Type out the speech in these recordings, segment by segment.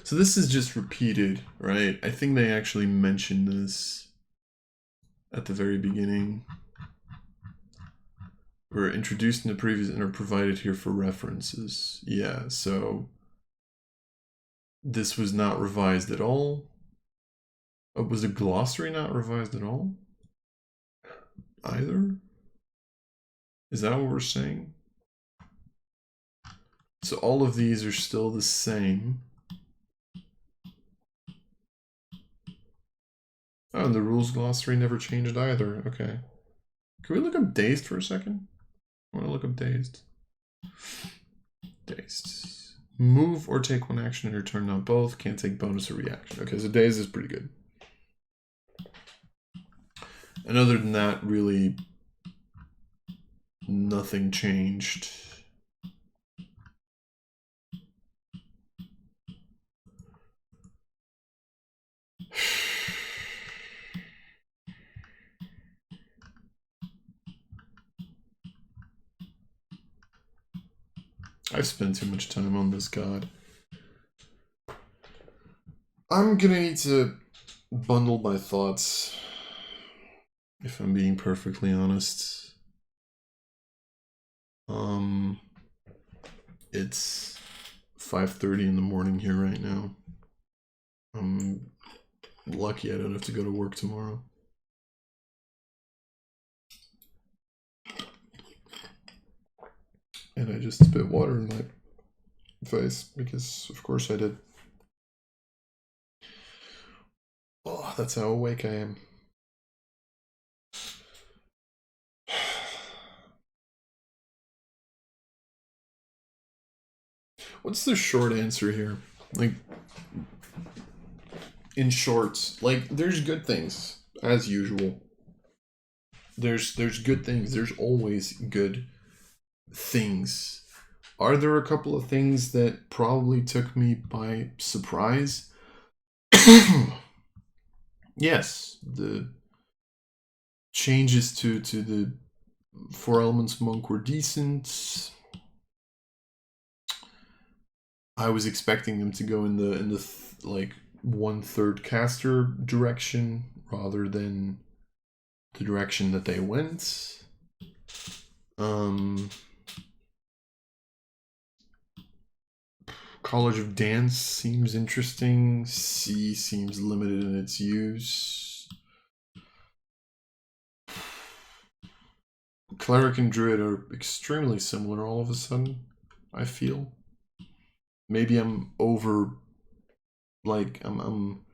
So this is just repeated, right? I think they actually mentioned this at the very beginning. Were introduced in the previous and are provided here for references. Yeah, so this was not revised at all. Oh, was the glossary not revised at all? Either? Is that what we're saying? So all of these are still the same. Oh, and the rules glossary never changed either. Okay. Can we look up dazed for a second? I want to look up dazed. Dazed. Move or take one action in your turn, not both. Can't take bonus or reaction. Okay, so dazed is pretty good. And other than that, really nothing changed. I've spent too much time on this god. I'm gonna need to bundle my thoughts, if I'm being perfectly honest. It's 5:30 in the morning here right now. I'm lucky I don't have to go to work tomorrow. And I just spit water in my face because, of course, I did. Oh, that's how awake I am. What's the short answer here? Like, in short, like, there's good things, as usual. There's good things. There's always good things. Are there a couple of things that probably took me by surprise? Yes, the changes to the 4 elements monk were decent. I was expecting them to go in the like 1/3 caster direction rather than the direction that they went. College of Dance seems interesting. C seems limited in its use. Cleric and Druid are extremely similar all of a sudden, I feel. Maybe I'm over, like, I'm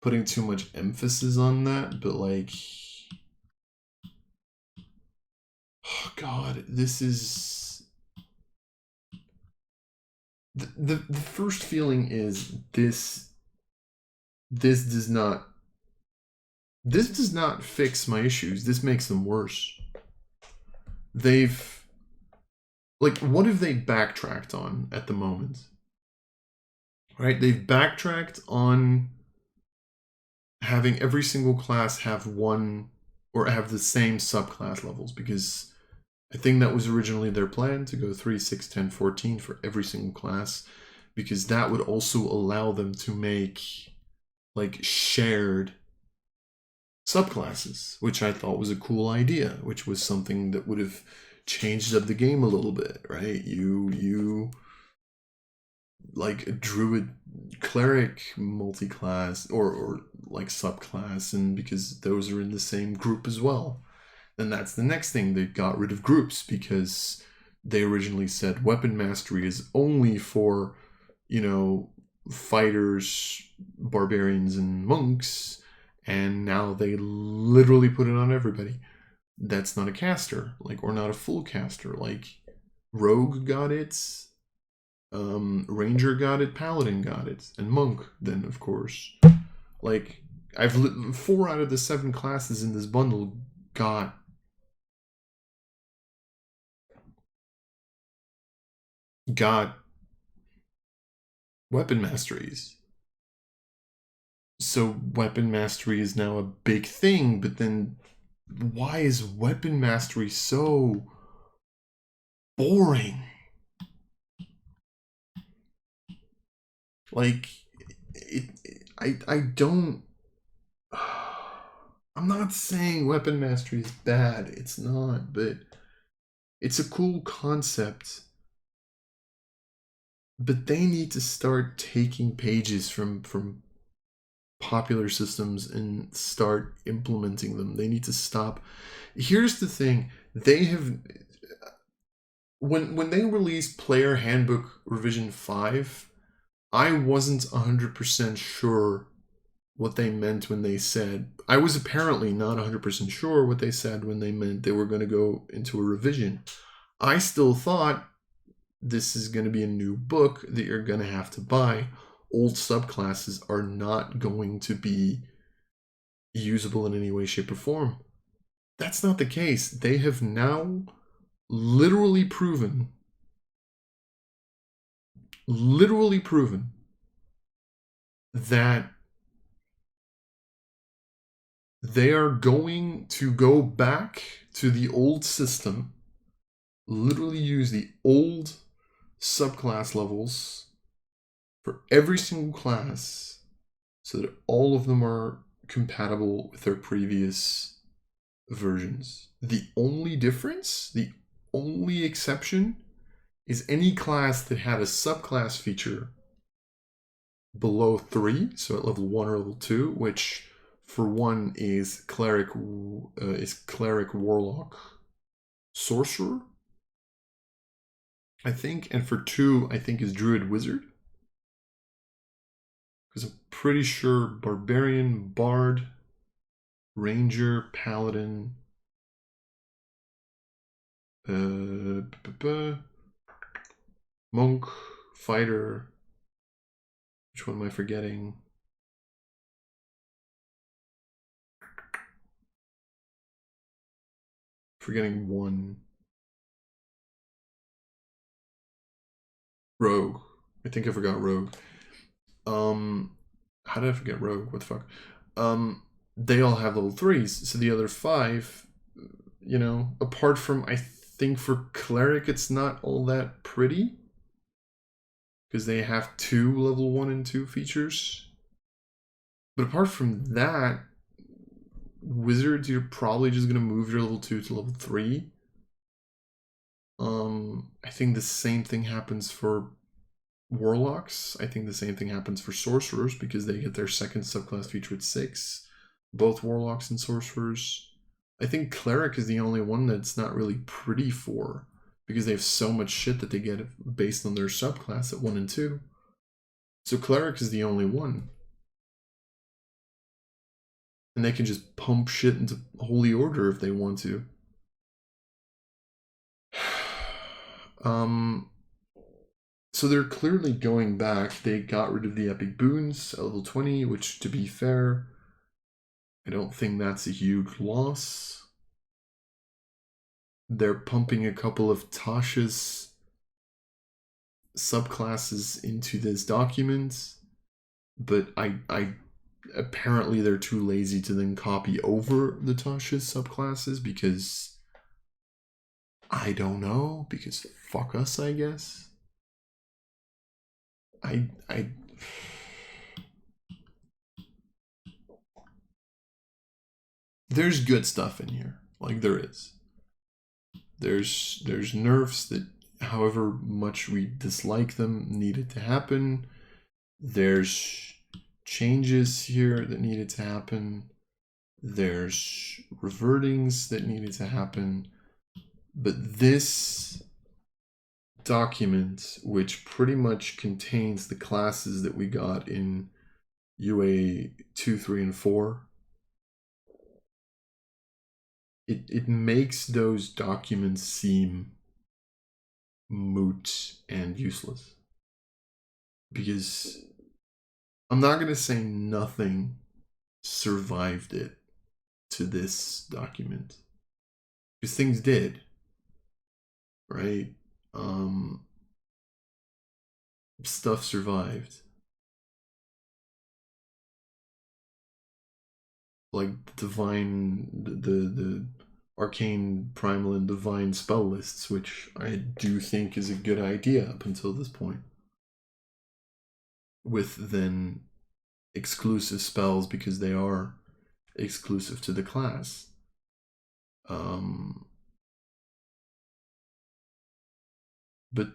putting too much emphasis on that, but like, oh god, this is... The first feeling is this does not fix my issues. This makes them worse. They've, like, what have they backtracked on at the moment? Right? They've backtracked on having every single class have one or have the same subclass levels, because I think that was originally their plan, to go 3, 6, 10, 14 for every single class, because that would also allow them to make like shared subclasses, which I thought was a cool idea, which was something that would have changed up the game a little bit, right? You like a druid cleric multi-class or like subclass, and because those are in the same group as well. Then that's the next thing. They got rid of groups because they originally said weapon mastery is only for, you know, fighters, barbarians, and monks, and now they literally put it on everybody. That's not a caster, like, or not a full caster. Like, rogue got it, ranger got it, paladin got it, and monk then, of course. Like, 4 out of the 7 classes in this bundle got weapon masteries. So weapon mastery is now a big thing, but then why is weapon mastery so boring? Like, I don't. I'm not saying weapon mastery is bad. It's not, but it's a cool concept. But they need to start taking pages from popular systems and start implementing them. They need to stop. Here's the thing: they have when they released Player Handbook Revision 5, I wasn't 100% sure what they meant when they said. I was apparently not 100% sure what they said when they meant they were going to go into a revision. I still thought this is going to be a new book that you're going to have to buy. Old subclasses are not going to be usable in any way, shape, or form. That's not the case. They have now literally proven that they are going to go back to the old system, literally use the old subclass levels for every single class so that all of them are compatible with their previous versions. The only difference, the only exception, is any class that had a subclass feature below 3, so at level 1 or level 2, which for 1 is cleric, warlock, sorcerer, I think, and for 2 I think is druid wizard, because I'm pretty sure barbarian, bard, ranger, paladin, monk, fighter. Which one am I forgetting? Forgetting one. Rogue. I think I forgot rogue. How did I forget rogue? What the fuck? They all have level 3s, so the other 5, you know, apart from, I think for cleric it's not all that pretty, because they have 2 level 1 and 2 features. But apart from that, wizards, you're probably just going to move your level 2 to level 3. I think the same thing happens for warlocks. I think the same thing happens for sorcerers, because they get their second subclass feature at 6. Both warlocks and sorcerers. I think cleric is the only one that's not really pretty for, because they have so much shit that they get based on their subclass at 1 and 2. So cleric is the only one. And they can just pump shit into holy order if they want to. So they're clearly going back. They got rid of the epic boons at level 20, which, to be fair, I don't think that's a huge loss. They're pumping a couple of Tasha's subclasses into this document, but I apparently they're too lazy to then copy over the Tasha's subclasses, because I don't know, because fuck us, I guess. There's good stuff in here, like there is. There's nerfs that, however much we dislike them, needed to happen. There's changes here that needed to happen. There's revertings that needed to happen. But this document, which pretty much contains the classes that we got in UA 2, 3, and 4, it makes those documents seem moot and useless. Because I'm not going to say nothing survived it to this document. Because things did. Right? Stuff survived. Like divine, the arcane, primal, and divine spell lists, which I do think is a good idea up until this point. With then exclusive spells because they are exclusive to the class. But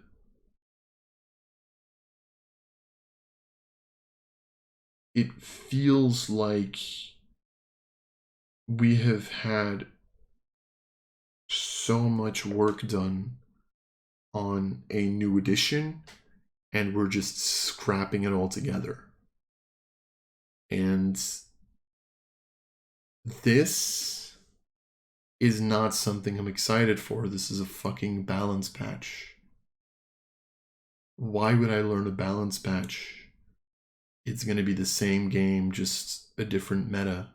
it feels like we have had so much work done on a new edition and we're just scrapping it all together. And this is not something I'm excited for. This is a fucking balance patch. Why would I learn a balance patch? It's going to be the same game, just a different meta.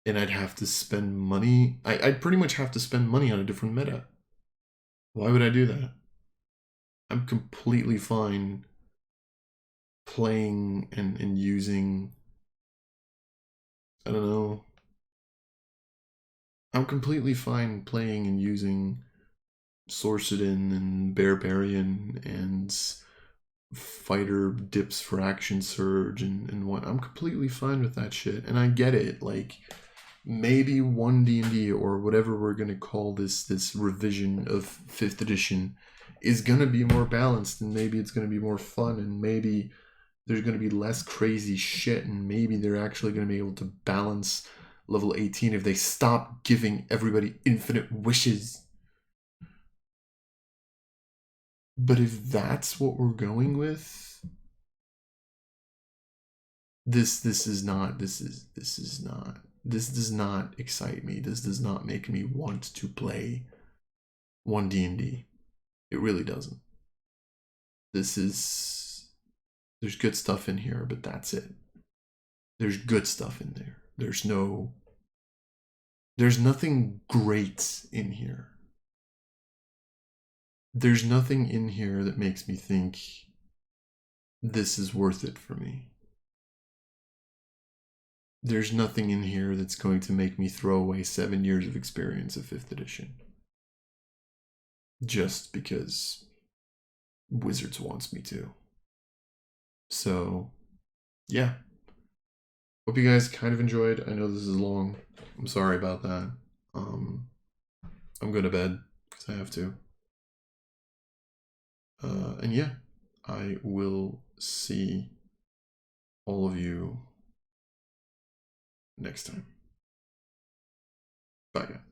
And I'd have to spend money. I'd pretty much have to spend money on a different meta. Why would I do that? I'm completely fine playing and using, I don't know. I'm completely fine playing and using Sorcerin and Barbarian and fighter dips for action surge and what. I'm completely fine with that shit. And I get it. Like, maybe One D&D or whatever we're going to call this revision of 5th edition is going to be more balanced, and maybe it's going to be more fun, and maybe there's going to be less crazy shit, and maybe they're actually going to be able to balance level 18 if they stop giving everybody infinite wishes. But if that's what we're going with, this does not excite me. This does not make me want to play One D&D. It really doesn't. There's good stuff in here, but that's it. There's good stuff in there. There's nothing great in here. There's nothing in here that makes me think this is worth it for me. There's nothing in here that's going to make me throw away 7 years of experience of 5th edition. Just because Wizards wants me to. So, yeah. Hope you guys kind of enjoyed. I know this is long. I'm sorry about that. I'm going to bed because I have to. And yeah, I will see all of you next time. Bye, guys.